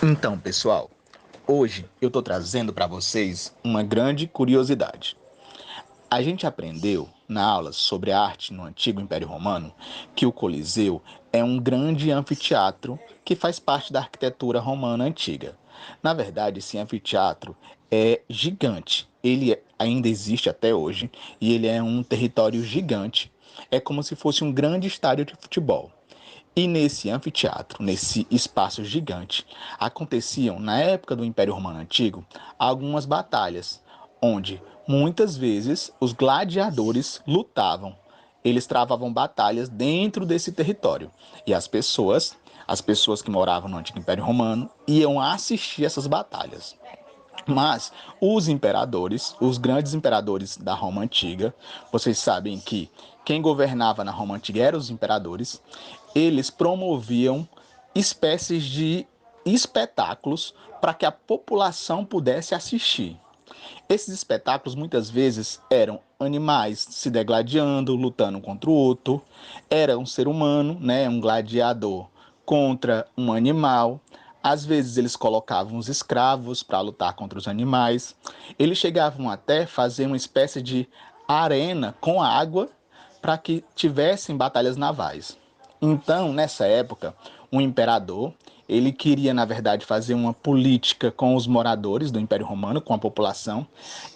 Então, pessoal, hoje eu estou trazendo para vocês uma grande curiosidade. A gente aprendeu na aula sobre arte no antigo Império Romano que o Coliseu é um grande anfiteatro que faz parte da arquitetura romana antiga. Na verdade, esse anfiteatro é gigante. Ainda existe até hoje e ele é um território gigante. É como se fosse um grande estádio de futebol. E nesse anfiteatro, nesse espaço gigante, aconteciam, na época do Império Romano Antigo, algumas batalhas, onde muitas vezes os gladiadores lutavam. Eles travavam batalhas dentro desse território. E as pessoas que moravam no Antigo Império Romano, iam assistir essas batalhas. Mas os imperadores, os grandes imperadores da Roma Antiga, vocês sabem que quem governava na Roma Antiga eram os imperadores, eles promoviam espécies de espetáculos para que a população pudesse assistir. Esses espetáculos muitas vezes eram animais se degladiando, lutando um contra o outro, era um ser humano, né, um gladiador contra um animal. Às vezes eles colocavam os escravos para lutar contra os animais. Eles chegavam até fazer uma espécie de arena com água para que tivessem batalhas navais. Então, nessa época, o imperador, ele queria, na verdade, fazer uma política com os moradores do Império Romano, com a população,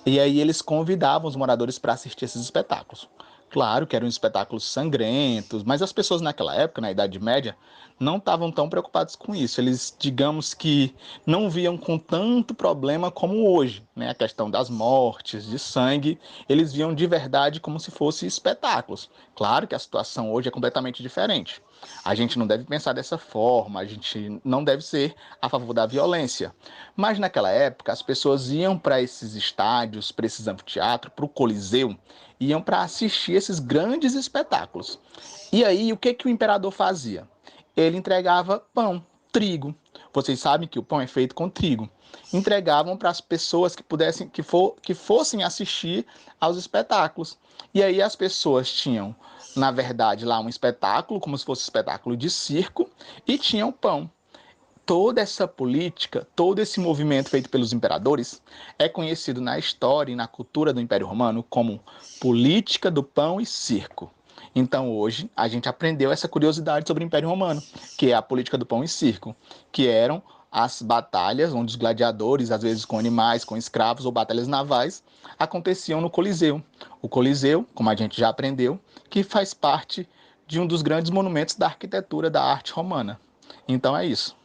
e aí eles convidavam os moradores para assistir esses espetáculos. Claro que eram espetáculos sangrentos, mas as pessoas naquela época, na Idade Média, não estavam tão preocupados com isso. Eles, digamos que, não viam com tanto problema como hoje, né? A questão das mortes, de sangue, eles viam de verdade como se fossem espetáculos. Claro que a situação hoje é completamente diferente. A gente não deve pensar dessa forma, a gente não deve ser a favor da violência. Mas naquela época, as pessoas iam para esses estádios, para esses anfiteatros, para o Coliseu, iam para assistir esses grandes espetáculos. E aí, o que o imperador fazia? Ele entregava pão, trigo. Vocês sabem que o pão é feito com trigo. Entregavam para as pessoas que fossem assistir aos espetáculos. E aí as pessoas tinham, na verdade, lá um espetáculo, como se fosse um espetáculo de circo, e tinham pão. Toda essa política, todo esse movimento feito pelos imperadores é conhecido na história e na cultura do Império Romano como política do pão e circo. Então hoje a gente aprendeu essa curiosidade sobre o Império Romano, que é a política do pão e circo, que eram as batalhas onde os gladiadores, às vezes com animais, com escravos ou batalhas navais, aconteciam no Coliseu. O Coliseu, como a gente já aprendeu, que faz parte de um dos grandes monumentos da arquitetura da arte romana. Então é isso.